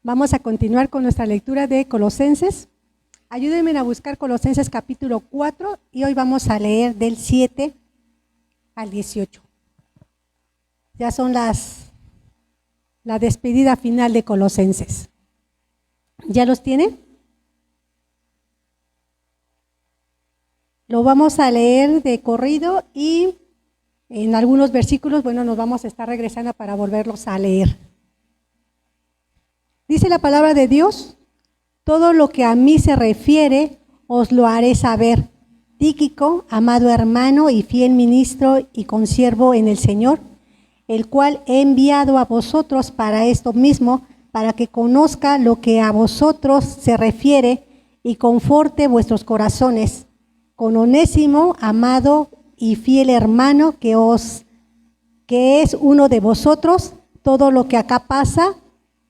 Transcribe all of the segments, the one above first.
Vamos a continuar con nuestra lectura de Colosenses. Ayúdenme a buscar Colosenses capítulo 4 y hoy vamos a leer del 7 al 18. Ya son la despedida final de Colosenses. ¿Ya los tienen? Lo vamos a leer de corrido y en algunos versículos, nos vamos a estar regresando para volverlos a leer. Dice la palabra de Dios: todo lo que a mí se refiere os lo haré saber. Tíquico, amado hermano y fiel ministro y consiervo en el Señor, el cual he enviado a vosotros para esto mismo, para que conozca lo que a vosotros se refiere y conforte vuestros corazones. Con Onésimo, amado y fiel hermano, que es uno de vosotros, todo lo que acá pasa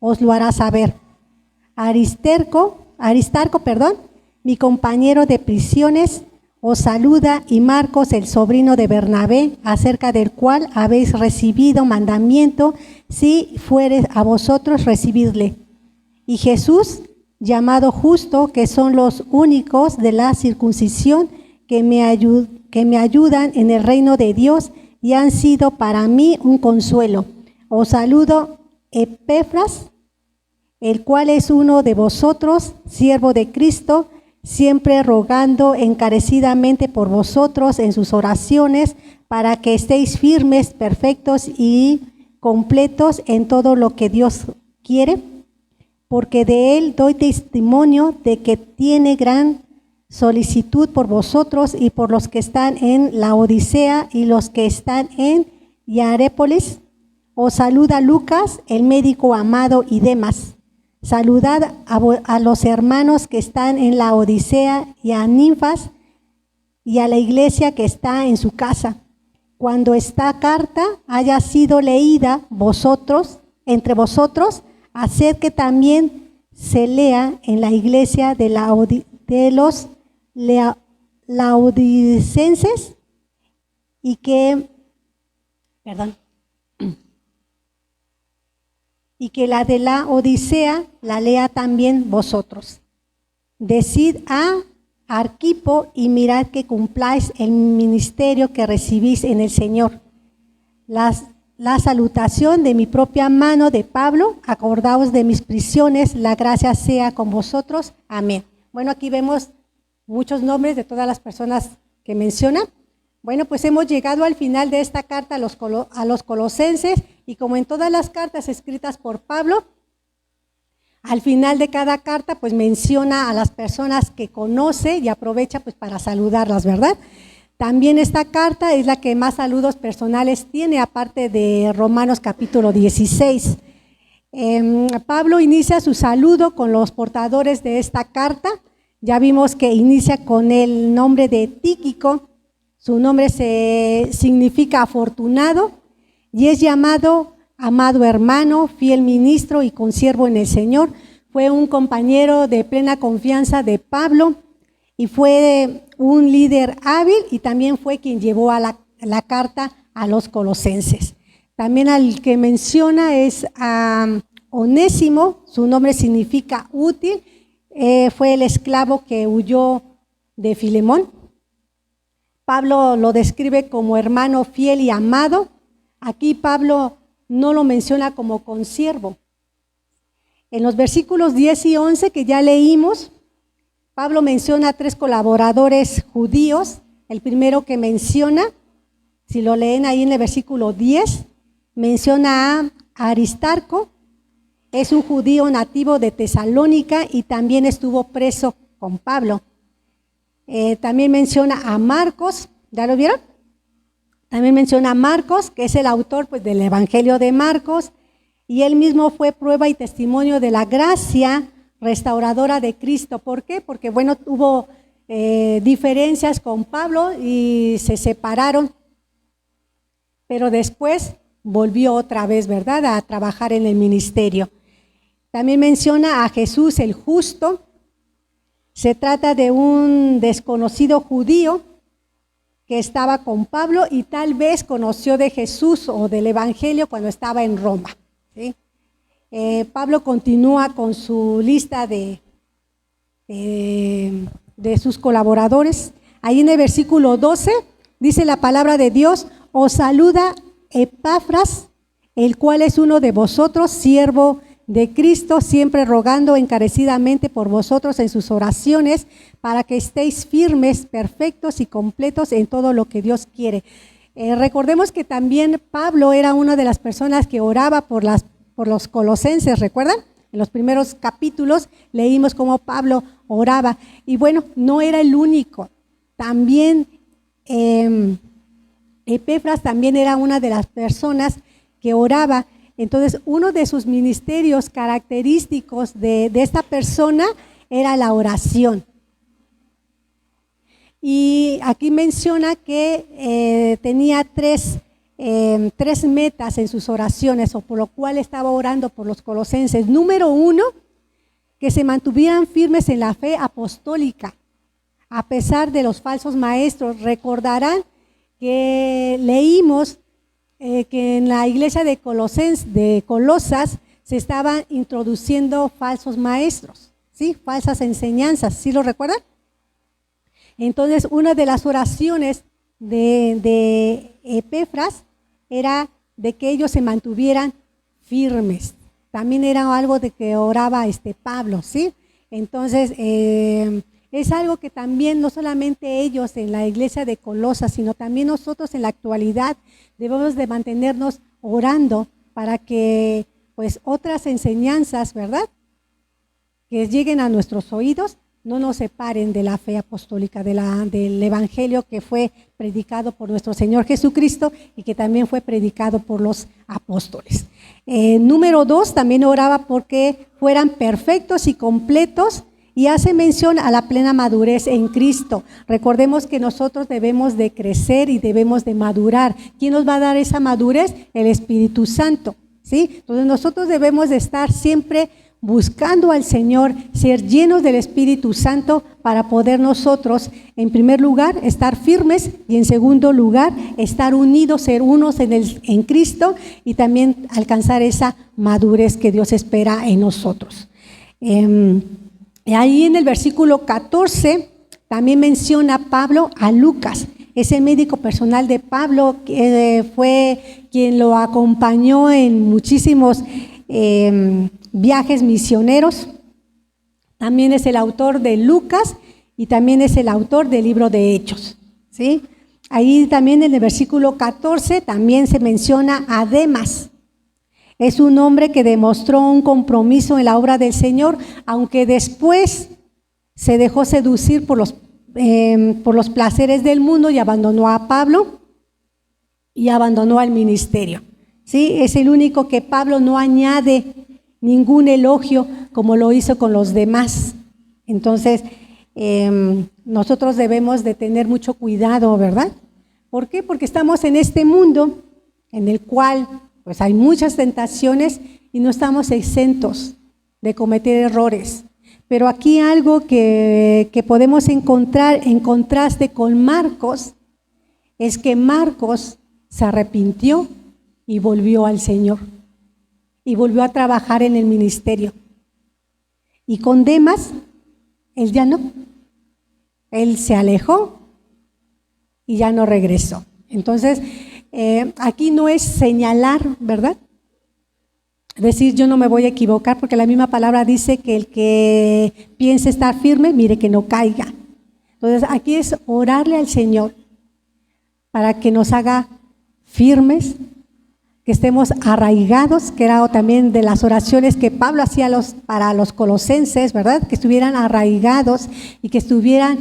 os lo hará saber. Aristarco, mi compañero de prisiones, os saluda, y Marcos, el sobrino de Bernabé, acerca del cual habéis recibido mandamiento, si fuere a vosotros recibidle. Y Jesús, llamado justo, que son los únicos de la circuncisión que me ayudan en el reino de Dios y han sido para mí un consuelo. Os saludo, Epafras, el cual es uno de vosotros, siervo de Cristo, siempre rogando encarecidamente por vosotros en sus oraciones, para que estéis firmes, perfectos y completos en todo lo que Dios quiere, porque de él doy testimonio de que tiene gran solicitud por vosotros y por los que están en la Odisea y los que están en Hierápolis. Os saluda Lucas, el médico amado, y Demas. Saludad a los hermanos que están en la Odisea y a Ninfas y a la iglesia que está en su casa. Cuando esta carta haya sido leída entre vosotros, haced que también se lea en la iglesia de los laodicenses y que la de la Odisea la lea también vosotros. Decid a Arquipo y mirad que cumpláis el ministerio que recibís en el Señor. La salutación de mi propia mano de Pablo, acordaos de mis prisiones, la gracia sea con vosotros. Amén. Aquí vemos muchos nombres de todas las personas que mencionan. Pues hemos llegado al final de esta carta a los colosenses, y como en todas las cartas escritas por Pablo, al final de cada carta pues menciona a las personas que conoce y aprovecha pues para saludarlas, ¿verdad? También esta carta es la que más saludos personales tiene, aparte de Romanos capítulo 16. Pablo inicia su saludo con los portadores de esta carta. Ya vimos que inicia con el nombre de Tíquico. Su nombre significa afortunado y es llamado amado hermano, fiel ministro y consiervo en el Señor. Fue un compañero de plena confianza de Pablo y fue un líder hábil, y también fue quien llevó a la carta a los colosenses. También al que menciona es a Onésimo. Su nombre significa útil. Fue el esclavo que huyó de Filemón. Pablo lo describe como hermano fiel y amado. Aquí Pablo no lo menciona como consiervo. En los versículos 10 y 11 que ya leímos, Pablo menciona a 3 colaboradores judíos. El primero que menciona, si lo leen ahí en el versículo 10, menciona a Aristarco. Es un judío nativo de Tesalónica y también estuvo preso con Pablo. También menciona a Marcos, ¿ya lo vieron? También menciona a Marcos, que es el autor pues, del Evangelio de Marcos, y él mismo fue prueba y testimonio de la gracia restauradora de Cristo. ¿Por qué? Porque hubo diferencias con Pablo y se separaron, pero después volvió otra vez, ¿verdad?, a trabajar en el ministerio. También menciona a Jesús el justo. Se trata de un desconocido judío que estaba con Pablo y tal vez conoció de Jesús o del Evangelio cuando estaba en Roma, ¿sí? Pablo continúa con su lista de sus colaboradores. Ahí en el versículo 12 dice la palabra de Dios: os saluda Epafras, el cual es uno de vosotros, siervo de Cristo, siempre rogando encarecidamente por vosotros en sus oraciones, para que estéis firmes, perfectos y completos en todo lo que Dios quiere. Recordemos que también Pablo era una de las personas que oraba por los colosenses, ¿recuerdan? En los primeros capítulos leímos cómo Pablo oraba. Y bueno, no era el único. También Epafras también era una de las personas que oraba. Entonces, uno de sus ministerios característicos de esta persona era la oración. Y aquí menciona que tenía tres metas en sus oraciones, o por lo cual estaba orando por los colosenses. Número 1, que se mantuvieran firmes en la fe apostólica, a pesar de los falsos maestros. Recordarán que leímos que en la iglesia de Colosas se estaban introduciendo falsos maestros, ¿sí? Falsas enseñanzas, ¿sí lo recuerdan? Entonces, una de las oraciones de Epafras era de que ellos se mantuvieran firmes. También era algo de que oraba Pablo, ¿sí? Entonces, es algo que también no solamente ellos en la iglesia de Colosas, sino también nosotros en la actualidad debemos de mantenernos orando para que pues otras enseñanzas, ¿verdad?, que lleguen a nuestros oídos, no nos separen de la fe apostólica, del evangelio que fue predicado por nuestro Señor Jesucristo y que también fue predicado por los apóstoles. Número 2, también oraba porque fueran perfectos y completos, y hace mención a la plena madurez en Cristo. Recordemos que nosotros debemos de crecer y debemos de madurar. ¿Quién nos va a dar esa madurez? El Espíritu Santo, ¿sí? Entonces nosotros debemos de estar siempre buscando al Señor, ser llenos del Espíritu Santo para poder nosotros, en primer lugar, estar firmes, y en segundo lugar, estar unidos, ser unos en Cristo, y también alcanzar esa madurez que Dios espera en nosotros. Ahí en el versículo 14 también menciona Pablo a Lucas, ese médico personal de Pablo, que fue quien lo acompañó en muchísimos viajes misioneros. También es el autor de Lucas y también es el autor del libro de Hechos, ¿sí? Ahí también en el versículo 14 también se menciona a Demas. Es un hombre que demostró un compromiso en la obra del Señor, aunque después se dejó seducir por los placeres del mundo y abandonó a Pablo y abandonó al ministerio, ¿sí? Es el único que Pablo no añade ningún elogio como lo hizo con los demás. Entonces, nosotros debemos de tener mucho cuidado, ¿verdad? ¿Por qué? Porque estamos en este mundo en el cual pues hay muchas tentaciones y no estamos exentos de cometer errores. Pero aquí algo que podemos encontrar en contraste con Marcos es que Marcos se arrepintió y volvió al Señor y volvió a trabajar en el ministerio. Y con Demas, él ya no. Él se alejó y ya no regresó. Entonces, aquí no es señalar, ¿verdad? Decir yo no me voy a equivocar, porque la misma palabra dice que el que piense estar firme, mire que no caiga. Entonces aquí es orarle al Señor para que nos haga firmes, que estemos arraigados, que era también de las oraciones que Pablo hacía para los colosenses, ¿verdad? Que estuvieran arraigados y que estuvieran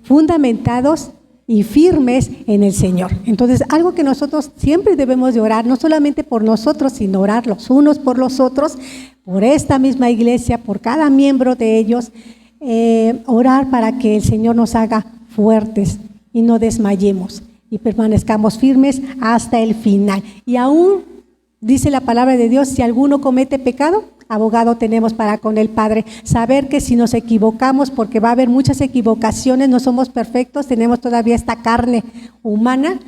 fundamentados y firmes en el Señor. Entonces, algo que nosotros siempre debemos de orar, no solamente por nosotros, sino orar los unos por los otros, por esta misma iglesia, por cada miembro de ellos, orar para que el Señor nos haga fuertes y no desmayemos y permanezcamos firmes hasta el final. Y aún dice la palabra de Dios, si alguno comete pecado, abogado tenemos para con el Padre. Saber que si nos equivocamos, porque va a haber muchas equivocaciones, no somos perfectos, tenemos todavía esta carne humana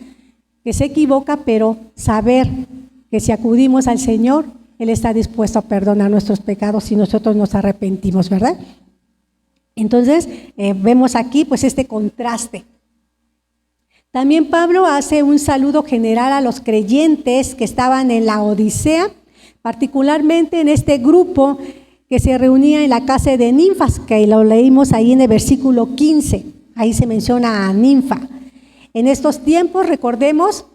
que se equivoca, pero saber que si acudimos al Señor, Él está dispuesto a perdonar nuestros pecados si nosotros nos arrepentimos, ¿verdad? Entonces, vemos aquí pues este contraste. También Pablo hace un saludo general a los creyentes que estaban en la Odisea, particularmente en este grupo que se reunía en la casa de Ninfas, que lo leímos ahí en el versículo 15. Ahí se menciona a Ninfa. En estos tiempos, recordemos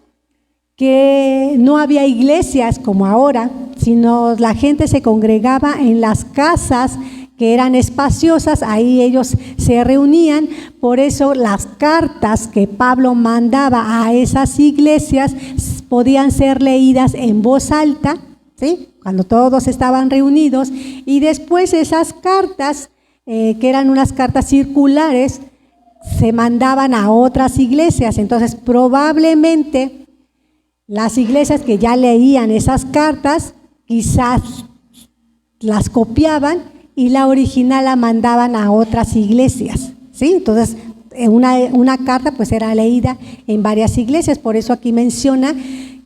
que no había iglesias como ahora, sino la gente se congregaba en las casas que eran espaciosas, ahí ellos se reunían. Por eso las cartas que Pablo mandaba a esas iglesias podían ser leídas en voz alta, ¿sí?, cuando todos estaban reunidos, y después esas cartas, que eran unas cartas circulares, se mandaban a otras iglesias. Entonces probablemente las iglesias que ya leían esas cartas quizás las copiaban y la original la mandaban a otras iglesias, ¿sí? Entonces una carta pues era leída en varias iglesias. Por eso aquí menciona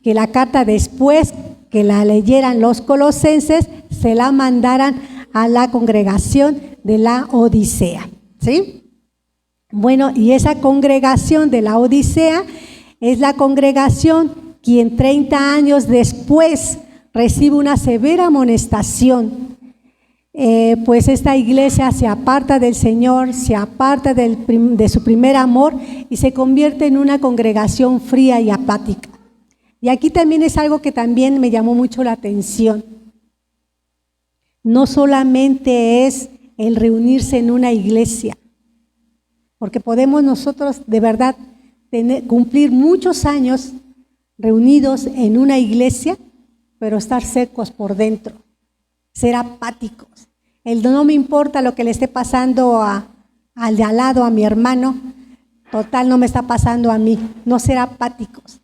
que la carta, después que la leyeran los colosenses, se la mandaran a la congregación de la Odisea, ¿sí? Bueno, y esa congregación de la Odisea es la congregación quien 30 años después recibe una severa amonestación. Pues esta iglesia se aparta del Señor, se aparta de su primer amor y se convierte en una congregación fría y apática. Y aquí también es algo que también me llamó mucho la atención. No solamente es el reunirse en una iglesia, porque podemos nosotros de verdad cumplir muchos años reunidos en una iglesia, pero estar secos por dentro, ser apáticos. No me importa lo que le esté pasando al de al lado, a mi hermano, total no me está pasando a mí. No ser apáticos,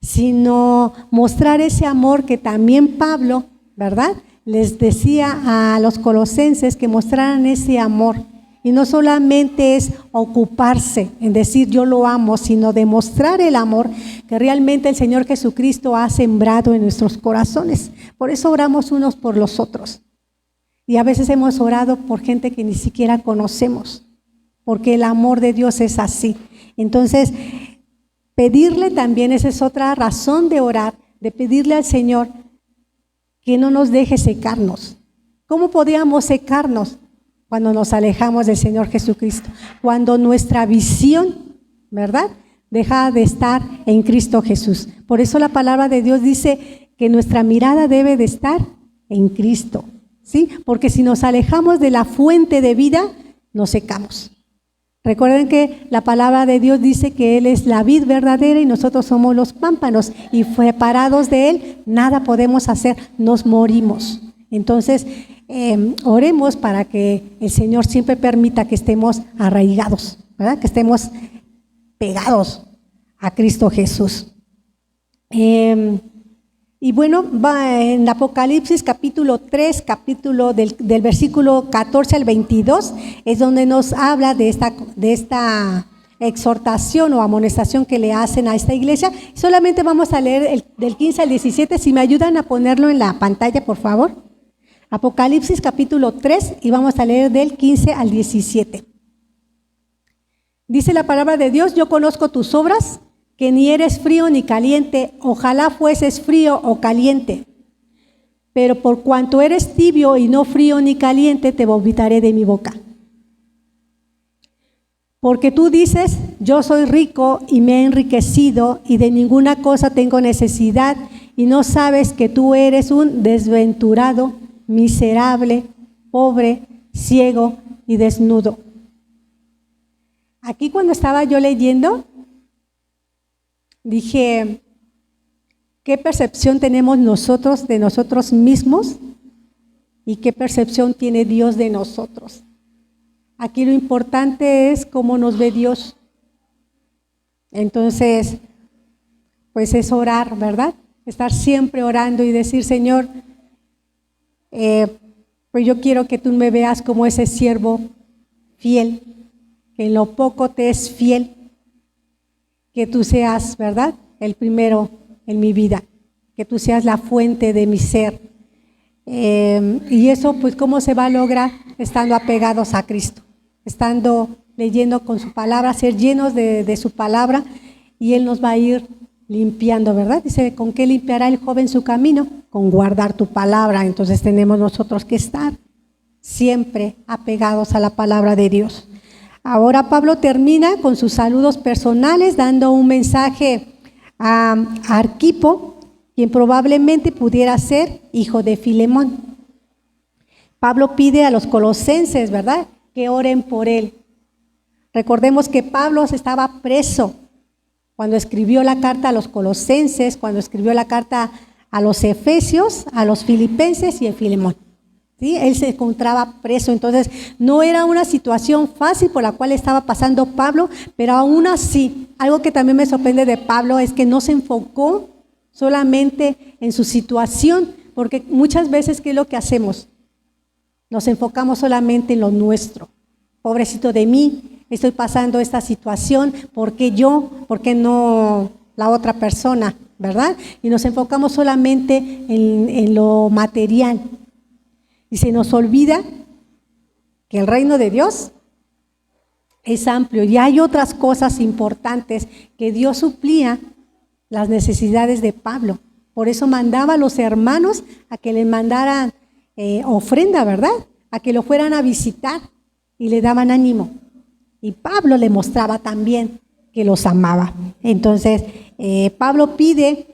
sino mostrar ese amor que también Pablo, ¿verdad?, les decía a los colosenses que mostraran ese amor. Y no solamente es ocuparse en decir yo lo amo, sino demostrar el amor que realmente el Señor Jesucristo ha sembrado en nuestros corazones. Por eso oramos unos por los otros. Y a veces hemos orado por gente que ni siquiera conocemos, porque el amor de Dios es así. Entonces, pedirle también, esa es otra razón de orar, de pedirle al Señor que no nos deje secarnos. ¿Cómo podíamos secarnos? Cuando nos alejamos del Señor Jesucristo, cuando nuestra visión, ¿verdad?, deja de estar en Cristo Jesús. Por eso la palabra de Dios dice que nuestra mirada debe de estar en Cristo, ¿sí? Porque si nos alejamos de la fuente de vida, nos secamos. Recuerden que la palabra de Dios dice que Él es la vid verdadera y nosotros somos los pámpanos, y separados de Él nada podemos hacer, nos morimos. Entonces, oremos para que el Señor siempre permita que estemos arraigados, ¿verdad?, que estemos pegados a Cristo Jesús. Y bueno, va en Apocalipsis capítulo 3, capítulo del versículo 14 al 22, es donde nos habla de esta exhortación o amonestación que le hacen a esta iglesia. Solamente vamos a leer del 15 al 17, si me ayudan a ponerlo en la pantalla, por favor. Apocalipsis capítulo 3 y vamos a leer del 15 al 17. Dice la palabra de Dios: yo conozco tus obras, que ni eres frío ni caliente, ojalá fueses frío o caliente. Pero por cuanto eres tibio y no frío ni caliente, te vomitaré de mi boca. Porque tú dices, yo soy rico y me he enriquecido y de ninguna cosa tengo necesidad, y no sabes que tú eres un desventurado, miserable, pobre, ciego y desnudo. Aquí cuando estaba yo leyendo, dije, ¿qué percepción tenemos nosotros de nosotros mismos y qué percepción tiene Dios de nosotros? Aquí lo importante es cómo nos ve Dios. Entonces, pues es orar, ¿verdad? Estar siempre orando y decir, Señor, pues yo quiero que tú me veas como ese siervo fiel, que en lo poco te es fiel, que tú seas, ¿verdad?, el primero en mi vida, que tú seas la fuente de mi ser. Y eso, pues, ¿cómo se va a lograr? Estando apegados a Cristo, estando leyendo con su palabra, ser llenos de su palabra, y Él nos va a ir limpiando, ¿verdad? Dice, ¿con qué limpiará el joven su camino? Con guardar tu palabra. Entonces tenemos nosotros que estar siempre apegados a la palabra de Dios. Ahora Pablo termina con sus saludos personales, dando un mensaje a Arquipo, quien probablemente pudiera ser hijo de Filemón. Pablo pide a los colosenses, ¿verdad?, que oren por él. Recordemos que Pablo estaba preso cuando escribió la carta a los colosenses, cuando escribió la carta a los efesios, a los filipenses y a Filemón. ¿Sí? Él se encontraba preso, entonces no era una situación fácil por la cual estaba pasando Pablo, pero aún así, algo que también me sorprende de Pablo es que no se enfocó solamente en su situación, porque muchas veces, ¿qué es lo que hacemos? Nos enfocamos solamente en lo nuestro. Pobrecito de mí, estoy pasando esta situación, ¿por qué yo? ¿Por qué no la otra persona? ¿Verdad? Y nos enfocamos solamente en lo material. Y se nos olvida que el reino de Dios es amplio y hay otras cosas importantes que Dios suplía las necesidades de Pablo. Por eso mandaba a los hermanos a que le mandaran ofrenda, ¿verdad? A que lo fueran a visitar y le daban ánimo. Y Pablo le mostraba también que los amaba. Entonces, Pablo pide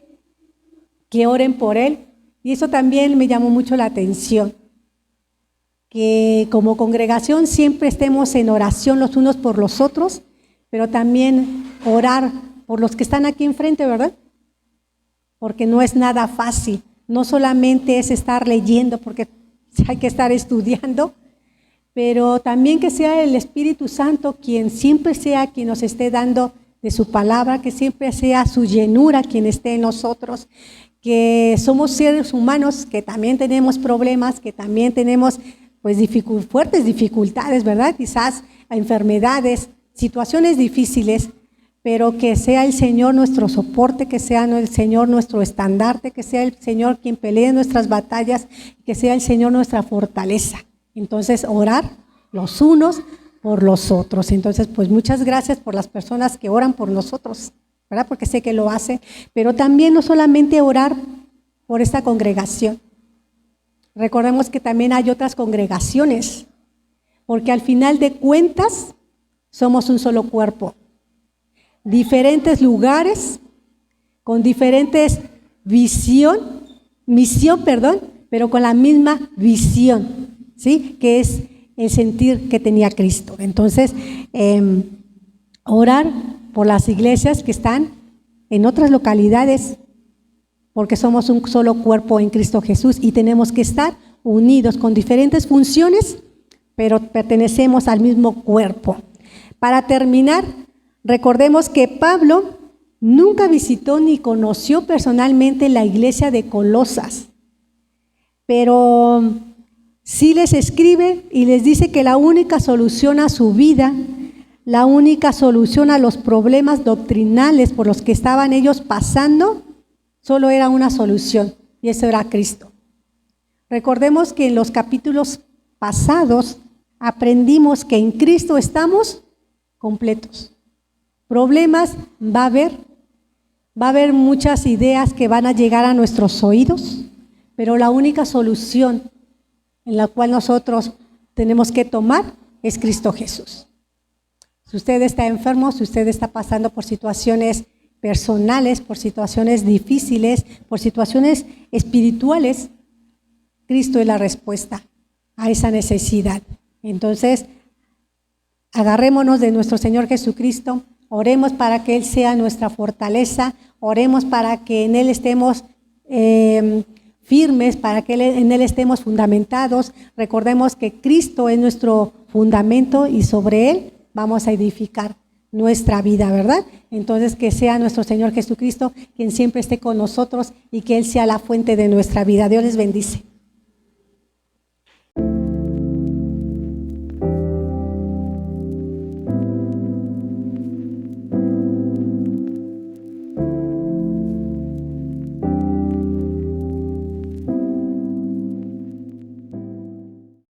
que oren por él, y eso también me llamó mucho la atención. Que como congregación siempre estemos en oración los unos por los otros, pero también orar por los que están aquí enfrente, ¿verdad? Porque no es nada fácil, no solamente es estar leyendo, porque hay que estar estudiando, pero también que sea el Espíritu Santo quien siempre sea quien nos esté dando de su palabra, que siempre sea su llenura quien esté en nosotros, que somos seres humanos, que también tenemos problemas, que también tenemos pues fuertes dificultades, ¿verdad? Quizás enfermedades, situaciones difíciles, pero que sea el Señor nuestro soporte, que sea el Señor nuestro estandarte, que sea el Señor quien pelee nuestras batallas, que sea el Señor nuestra fortaleza. Entonces, orar los unos por los otros. Entonces, pues muchas gracias por las personas que oran por nosotros, ¿verdad? Porque sé que lo hacen, pero también no solamente orar por esta congregación. Recordemos que también hay otras congregaciones, porque al final de cuentas somos un solo cuerpo. Diferentes lugares, con diferentes misión, pero con la misma visión, ¿sí? Que es el sentir que tenía Cristo. Entonces, orar por las iglesias que están en otras localidades, porque somos un solo cuerpo en Cristo Jesús y tenemos que estar unidos con diferentes funciones, pero pertenecemos al mismo cuerpo. Para terminar, recordemos que Pablo nunca visitó ni conoció personalmente la iglesia de Colosas, pero sí les escribe y les dice que la única solución a su vida, la única solución a los problemas doctrinales por los que estaban ellos pasando, solo era una solución, y eso era Cristo. Recordemos que en los capítulos pasados aprendimos que en Cristo estamos completos. Problemas va a haber muchas ideas que van a llegar a nuestros oídos, pero la única solución en la cual nosotros tenemos que tomar es Cristo Jesús. Si usted está enfermo, si usted está pasando por situaciones personales, por situaciones difíciles, por situaciones espirituales, Cristo es la respuesta a esa necesidad. Entonces, agarrémonos de nuestro Señor Jesucristo, oremos para que Él sea nuestra fortaleza, oremos para que en Él estemos firmes, para que en Él estemos fundamentados. Recordemos que Cristo es nuestro fundamento y sobre Él vamos a edificar nuestra vida, ¿verdad? Entonces, que sea nuestro Señor Jesucristo quien siempre esté con nosotros y que Él sea la fuente de nuestra vida. Dios les bendice.